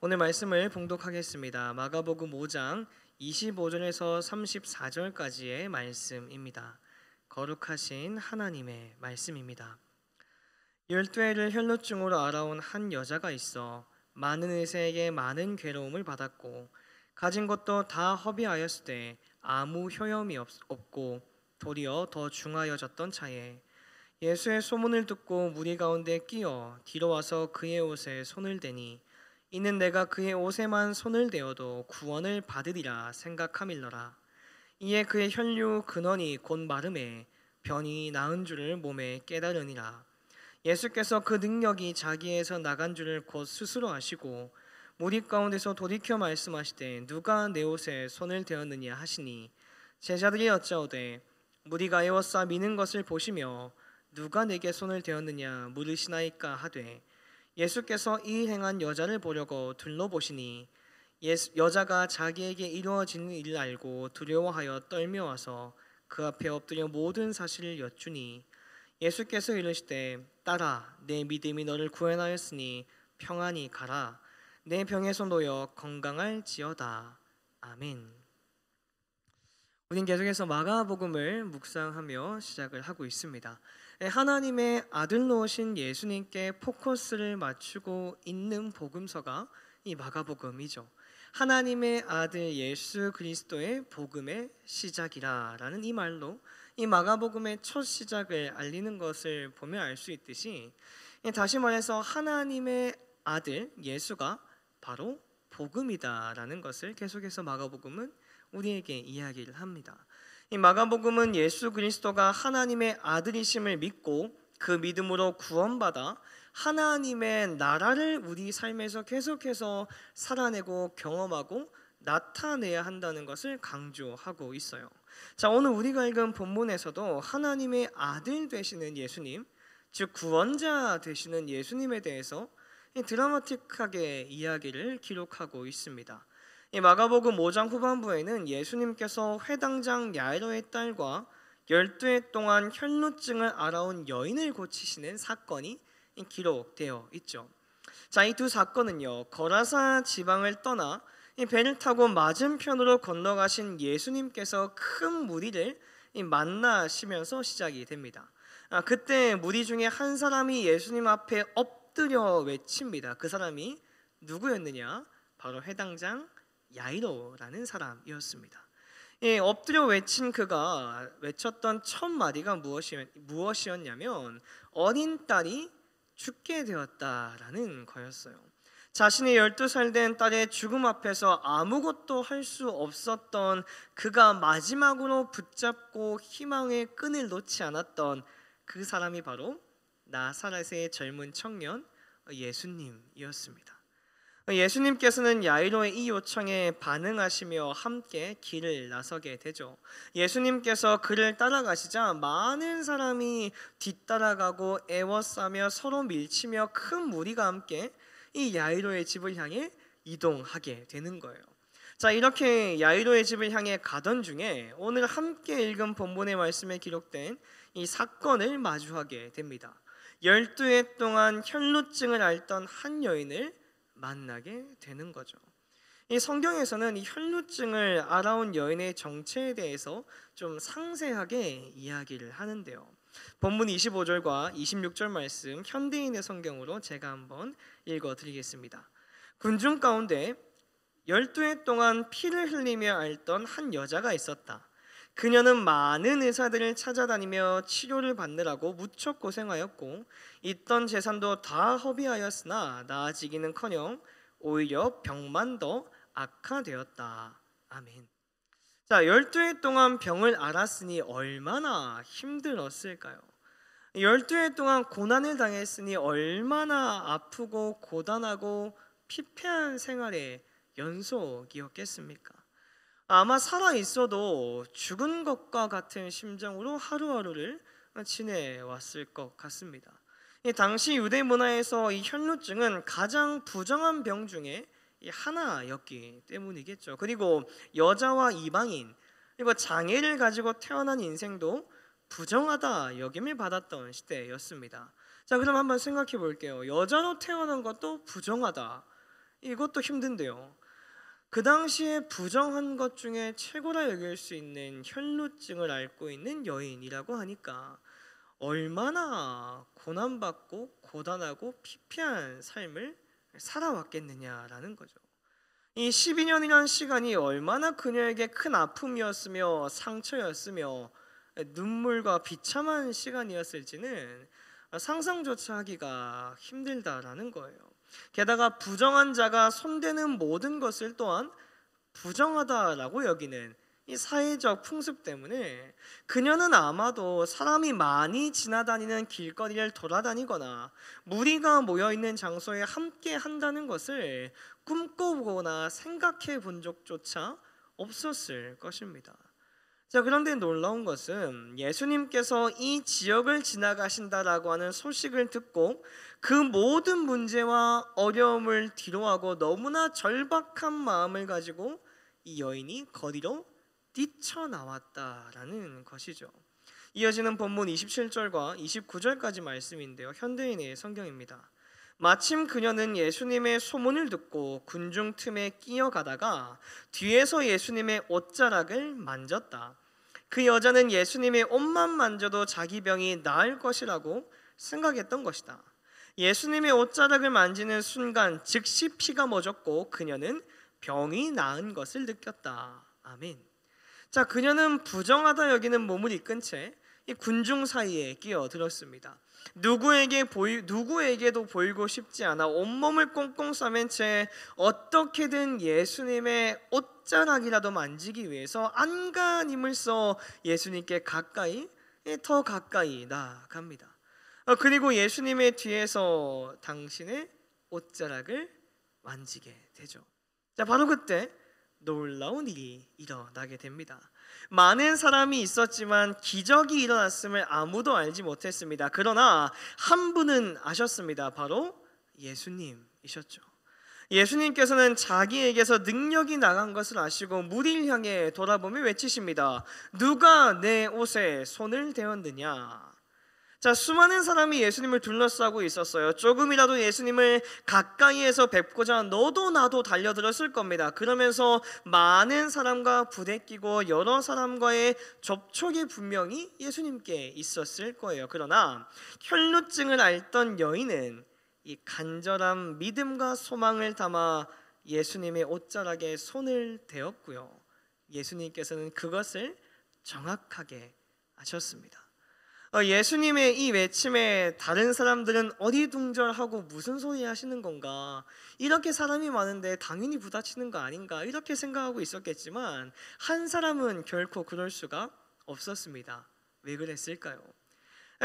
오늘 말씀을 봉독하겠습니다. 마가복음 5장 25절에서 34절까지의 말씀입니다. 거룩하신 하나님의 말씀입니다. 12해를 혈루증으로 앓아온 한 여자가 있어 많은 의사에게 많은 괴로움을 받았고 가진 것도 다 허비하였으되 아무 효험이 없고 도리어 더 중하여졌던 차에 예수의 소문을 듣고 무리 가운데 끼어 뒤로 와서 그의 옷에 손을 대니 이는 내가 그의 옷에만 손을 대어도 구원을 받으리라 생각함일러라. 이에 그의 혈류 근원이 곧 마름에 병이 나은 줄을 몸에 깨달으니라. 예수께서 그 능력이 자기에서 나간 줄을 곧 스스로 아시고 무리 가운데서 돌이켜 말씀하시되 누가 내 옷에 손을 대었느냐 하시니 제자들이 여짜오되 무리가 에워싸 미는 것을 보시며 누가 내게 손을 대었느냐 물으시나이까 하되 예수께서 이 행한 여자를 보려고 둘러보시니 여자가 자기에게 이루어지는 일을 알고 두려워하여 떨며 와서 그 앞에 엎드려 모든 사실을 여쭈니 예수께서 이르시되 딸아 내 믿음이 너를 구원하였으니 평안히 가라 내 병에서 놓여 건강할지어다. 아멘. 우린 계속해서 마가복음을 묵상하며 시작을 하고 있습니다. 하나님의 아들로 오신 예수님께 포커스를 맞추고 있는 복음서가 이 마가복음이죠. 하나님의 아들 예수 그리스도의 복음의 시작이라라는 이 말로 이 마가복음의 첫 시작을 알리는 것을 보면 알 수 있듯이, 다시 말해서 하나님의 아들 예수가 바로 복음이다라는 것을 계속해서 마가복음은 우리에게 이야기를 합니다. 이 마가복음은 예수 그리스도가 하나님의 아들이심을 믿고 그 믿음으로 구원받아 하나님의 나라를 우리 삶에서 계속해서 살아내고 경험하고 나타내야 한다는 것을 강조하고 있어요. 자, 오늘 우리가 읽은 본문에서도 하나님의 아들 되시는 예수님, 즉 구원자 되시는 예수님에 대해서 드라마틱하게 이야기를 기록하고 있습니다. 이 마가복음 5장 후반부에는 예수님께서 회당장 야이로의 딸과 12해 동안 혈루증을 앓아온 여인을 고치시는 사건이 기록되어 있죠. 자, 이 두 사건은요, 거라사 지방을 떠나 이 배를 타고 맞은편으로 건너가신 예수님께서 큰 무리를 만나시면서 시작이 됩니다. 그때 무리 중에 한 사람이 예수님 앞에 엎드려 외칩니다. 그 사람이 누구였느냐? 바로 회당장 야이로라는 사람이었습니다. 엎드려 외친 그가 외쳤던 첫 마디가 무엇이었냐면 어린 딸이 죽게 되었다라는 거였어요. 자신의 12살 된 딸의 죽음 앞에서 아무것도 할 수 없었던 그가 마지막으로 붙잡고 희망의 끈을 놓지 않았던 그 사람이 바로 나사렛의 젊은 청년 예수님이었습니다. 예수님께서는 야이로의 이 요청에 반응하시며 함께 길을 나서게 되죠. 예수님께서 그를 따라가시자 많은 사람이 뒤따라가고 애워싸며 서로 밀치며 큰 무리가 함께 이 야이로의 집을 향해 이동하게 되는 거예요. 자, 이렇게 야이로의 집을 향해 가던 중에 오늘 함께 읽은 본문의 말씀에 기록된 이 사건을 마주하게 됩니다. 12해 동안 혈루증을 앓던 한 여인을 만나게 되는 거죠. 이 성경에서는 이 혈루증을 앓아온 여인의 정체에 대해서 좀 상세하게 이야기를 하는데요. 본문 25절과 26절 말씀 현대인의 성경으로 제가 한번 읽어드리겠습니다. 군중 가운데 12해 동안 피를 흘리며 앓던 한 여자가 있었다. 그녀는 많은 의사들을 찾아다니며 치료를 받느라고 무척 고생하였고 있던 재산도 다 허비하였으나 나아지기는커녕 오히려 병만 더 악화되었다. 아멘. 자, 12해 동안 병을 앓았으니 얼마나 힘들었을까요? 12해 동안 고난을 당했으니 얼마나 아프고 고단하고 피폐한 생활의 연속이었겠습니까? 아마 살아있어도 죽은 것과 같은 심정으로 하루하루를 지내왔을 것 같습니다. 당시 유대 문화에서 이 혈루증은 가장 부정한 병 중에 하나였기 때문이겠죠. 그리고 여자와 이방인 그리고 장애를 가지고 태어난 인생도 부정하다 여김을 받았던 시대였습니다. 자, 그럼 한번 생각해 볼게요. 여자로 태어난 것도 부정하다. 이것도 힘든데요. 그 당시에 부정한 것 중에 최고라 여길 수 있는 혈루증을 앓고 있는 여인이라고 하니까 얼마나 고난받고 고단하고 피폐한 삶을 살아왔겠느냐라는 거죠. 이 12년이라는 시간이 얼마나 그녀에게 큰 아픔이었으며 상처였으며 눈물과 비참한 시간이었을지는 상상조차 하기가 힘들다라는 거예요. 게다가 부정한 자가 손대는 모든 것을 또한 부정하다라고 여기는 이 사회적 풍습 때문에 그녀는 아마도 사람이 많이 지나다니는 길거리를 돌아다니거나 무리가 모여있는 장소에 함께 한다는 것을 꿈꿔보거나 생각해 본 적조차 없었을 것입니다. 자, 그런데 놀라운 것은 예수님께서 이 지역을 지나가신다라고 하는 소식을 듣고 그 모든 문제와 어려움을 뒤로하고 너무나 절박한 마음을 가지고 이 여인이 거리로 뛰쳐나왔다라는 것이죠. 이어지는 본문 27절과 29절까지 말씀인데요, 현대인의 성경입니다. 마침 그녀는 예수님의 소문을 듣고 군중 틈에 끼어가다가 뒤에서 예수님의 옷자락을 만졌다. 그 여자는 예수님의 옷만 만져도 자기 병이 나을 것이라고 생각했던 것이다. 예수님의 옷자락을 만지는 순간 즉시 피가 멎었고 그녀는 병이 나은 것을 느꼈다. 아멘. 자, 그녀는 부정하다 여기는 몸을 이끈 채 이 군중 사이에 끼어들었습니다. 누구에게도 보이고 싶지 않아 온몸을 꽁꽁 싸맨 채 어떻게든 예수님의 옷자락이라도 만지기 위해서 안간힘을 써 예수님께 더 가까이 나아갑니다. 그리고 예수님의 뒤에서 당신의 옷자락을 만지게 되죠. 자, 바로 그때 놀라운 일이 일어나게 됩니다. 많은 사람이 있었지만 기적이 일어났음을 아무도 알지 못했습니다. 그러나 한 분은 아셨습니다. 바로 예수님이셨죠. 예수님께서는 자기에게서 능력이 나간 것을 아시고 무리를 향해 돌아보며 외치십니다. 누가 내 옷에 손을 대었느냐? 자, 수많은 사람이 예수님을 둘러싸고 있었어요. 조금이라도 예수님을 가까이에서 뵙고자 너도 나도 달려들었을 겁니다. 그러면서 많은 사람과 부대끼고 여러 사람과의 접촉이 분명히 예수님께 있었을 거예요. 그러나 혈루증을 앓던 여인은 이 간절한 믿음과 소망을 담아 예수님의 옷자락에 손을 대었고요. 예수님께서는 그것을 정확하게 아셨습니다. 예수님의 이 외침에 다른 사람들은 어리둥절하고 무슨 소리 하시는 건가, 이렇게 사람이 많은데 당연히 부딪히는 거 아닌가, 이렇게 생각하고 있었겠지만 한 사람은 결코 그럴 수가 없었습니다. 왜 그랬을까요?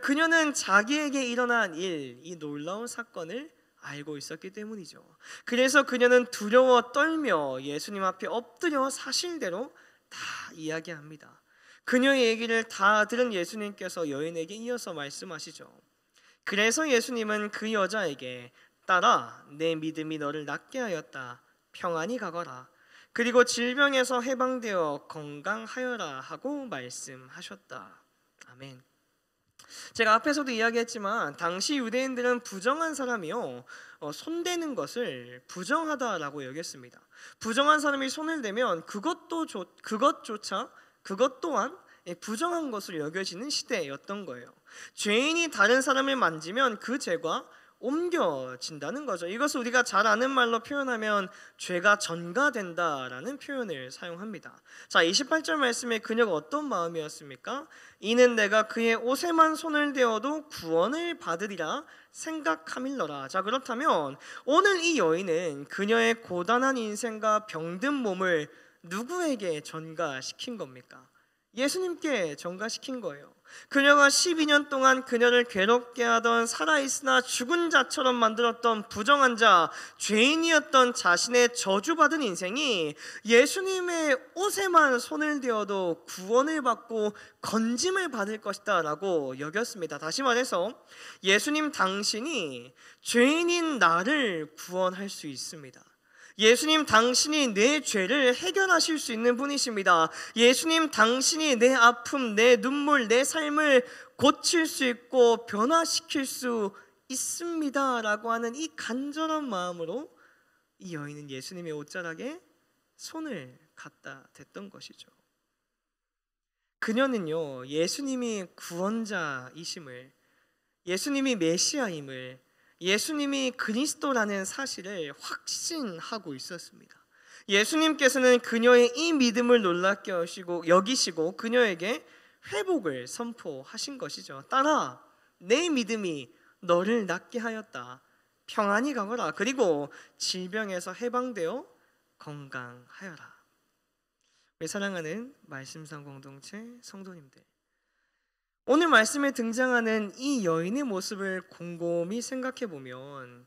그녀는 자기에게 일어난 이 놀라운 사건을 알고 있었기 때문이죠. 그래서 그녀는 두려워 떨며 예수님 앞에 엎드려 사실대로 다 이야기합니다. 그녀의 얘기를 다 들은 예수님께서 여인에게 이어서 말씀하시죠. 그래서 예수님은 그 여자에게 따라 내 믿음이 너를 낫게 하였다. 평안히 가거라. 그리고 질병에서 해방되어 건강하여라 하고 말씀하셨다. 아멘. 제가 앞에서도 이야기했지만 당시 유대인들은 부정한 사람이요 손대는 것을 부정하다라고 여겼습니다. 부정한 사람이 손을 대면 그것 또한 부정한 것으로 여겨지는 시대였던 거예요. 죄인이 다른 사람을 만지면 그 죄가 옮겨진다는 거죠. 이것을 우리가 잘 아는 말로 표현하면 죄가 전가된다라는 표현을 사용합니다. 자, 28절 말씀에 그녀가 어떤 마음이었습니까? 이는 내가 그의 옷에만 손을 대어도 구원을 받으리라 생각함일러라. 자, 그렇다면 오늘 이 여인은 그녀의 고단한 인생과 병든 몸을 누구에게 전가시킨 겁니까? 예수님께 전가시킨 거예요. 그녀가 12년 동안 그녀를 괴롭게 하던 살아있으나 죽은 자처럼 만들었던 부정한 자, 죄인이었던 자신의 저주받은 인생이 예수님의 옷에만 손을 대어도 구원을 받고 건짐을 받을 것이다 라고 여겼습니다. 다시 말해서 예수님 당신이 죄인인 나를 구원할 수 있습니다. 예수님 당신이 내 죄를 해결하실 수 있는 분이십니다. 예수님 당신이 내 아픔, 내 눈물, 내 삶을 고칠 수 있고 변화시킬 수 있습니다 라고 하는 이 간절한 마음으로 이 여인은 예수님의 옷자락에 손을 갖다 댔던 것이죠. 그녀는요, 예수님이 구원자이심을, 예수님이 메시아임을, 예수님이 그리스도라는 사실을 확신하고 있었습니다. 예수님께서는 그녀의 이 믿음을 놀랍게 여기시고 그녀에게 회복을 선포하신 것이죠. 딸아, 내 믿음이 너를 낫게 하였다. 평안히 가거라. 그리고 질병에서 해방되어 건강하여라. 우리 사랑하는 말씀상 공동체 성도님들, 오늘 말씀에 등장하는 이 여인의 모습을 곰곰이 생각해 보면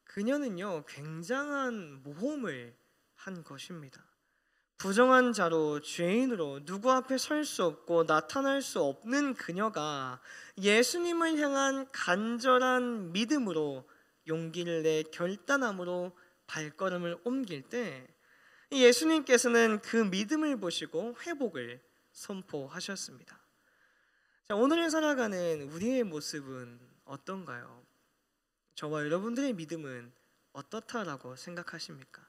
그녀는요, 굉장한 모험을 한 것입니다. 부정한 자로, 죄인으로 누구 앞에 설 수 없고 나타날 수 없는 그녀가 예수님을 향한 간절한 믿음으로, 용기를 내 결단함으로 발걸음을 옮길 때 예수님께서는 그 믿음을 보시고 회복을 선포하셨습니다. 자, 오늘을 살아가는 우리의 모습은 어떤가요? 저와 여러분들의 믿음은 어떻다라고 생각하십니까?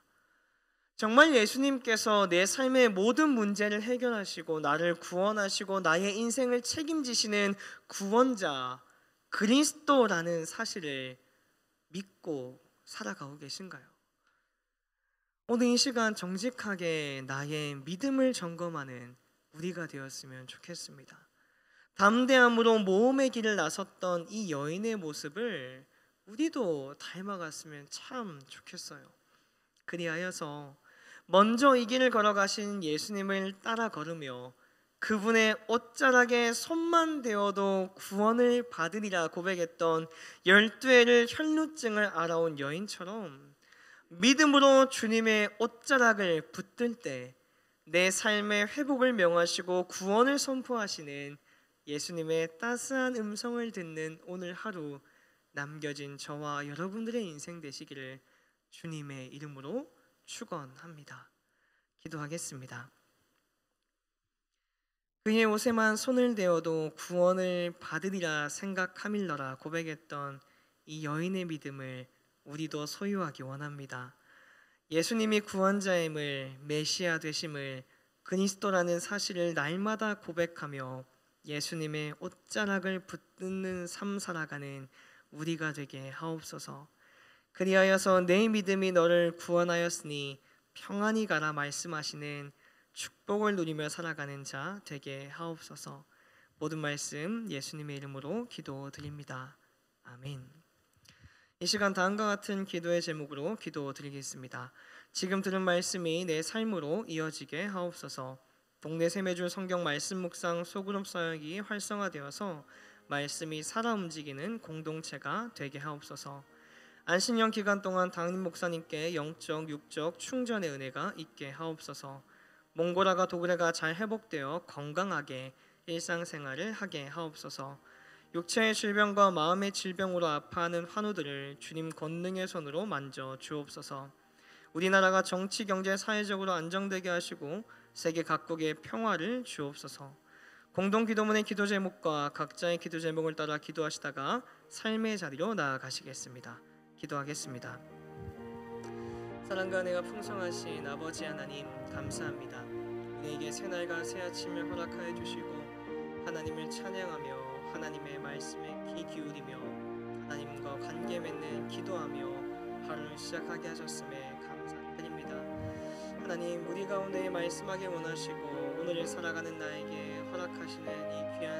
정말 예수님께서 내 삶의 모든 문제를 해결하시고 나를 구원하시고 나의 인생을 책임지시는 구원자 그리스도라는 사실을 믿고 살아가고 계신가요? 오늘 이 시간 정직하게 나의 믿음을 점검하는 우리가 되었으면 좋겠습니다. 담대함으로 모험의 길을 나섰던 이 여인의 모습을 우리도 닮아갔으면 참 좋겠어요. 그리하여서 먼저 이 길을 걸어가신 예수님을 따라 걸으며 그분의 옷자락에 손만 대어도 구원을 받으리라 고백했던 12해를 혈루증을 앓아온 여인처럼 믿음으로 주님의 옷자락을 붙들 때 내 삶의 회복을 명하시고 구원을 선포하시는 예수님의 따스한 음성을 듣는 오늘 하루 남겨진 저와 여러분들의 인생 되시기를 주님의 이름으로 축원합니다. 기도하겠습니다. 그의 옷에만 손을 대어도 구원을 받으리라 생각함일러라 고백했던 이 여인의 믿음을 우리도 소유하기 원합니다. 예수님이 구원자임을, 메시아 되심을, 그리스도라는 사실을 날마다 고백하며 예수님의 옷자락을 붙드는 삶 살아가는 우리가 되게 하옵소서. 그리하여서 내 믿음이 너를 구원하였으니 평안히 가라 말씀하시는 축복을 누리며 살아가는 자 되게 하옵소서. 모든 말씀 예수님의 이름으로 기도드립니다. 아멘. 이 시간 다음과 같은 기도의 제목으로 기도드리겠습니다. 지금 들은 말씀이 내 삶으로 이어지게 하옵소서. 동네 세매줄 성경 말씀 묵상 소그룹 사역이 활성화되어서 말씀이 살아 움직이는 공동체가 되게 하옵소서. 안식년 기간 동안 담임 목사님께 영적 육적 충전의 은혜가 있게 하옵소서. 몽골아가 도그레가 잘 회복되어 건강하게 일상생활을 하게 하옵소서. 육체의 질병과 마음의 질병으로 아파하는 환우들을 주님 권능의 손으로 만져 주옵소서. 우리나라가 정치, 경제, 사회적으로 안정되게 하시고 세계 각국의 평화를 주옵소서. 공동 기도문의 기도 제목과 각자의 기도 제목을 따라 기도하시다가 삶의 자리로 나아가시겠습니다. 기도하겠습니다. 사랑과 은혜가 풍성하신 아버지 하나님 감사합니다. 우리에게 새날과 새 아침을 허락하여 주시고 하나님을 찬양하며 하나님의 말씀에 귀 기울이며 하나님과 관계 맺는 기도하며 하루를 시작하게 하셨음에 감사드립니다. 하나님, 우리 가운데 말씀하기 원하시고 오늘을 살아가는 나에게 허락하시는 이 귀한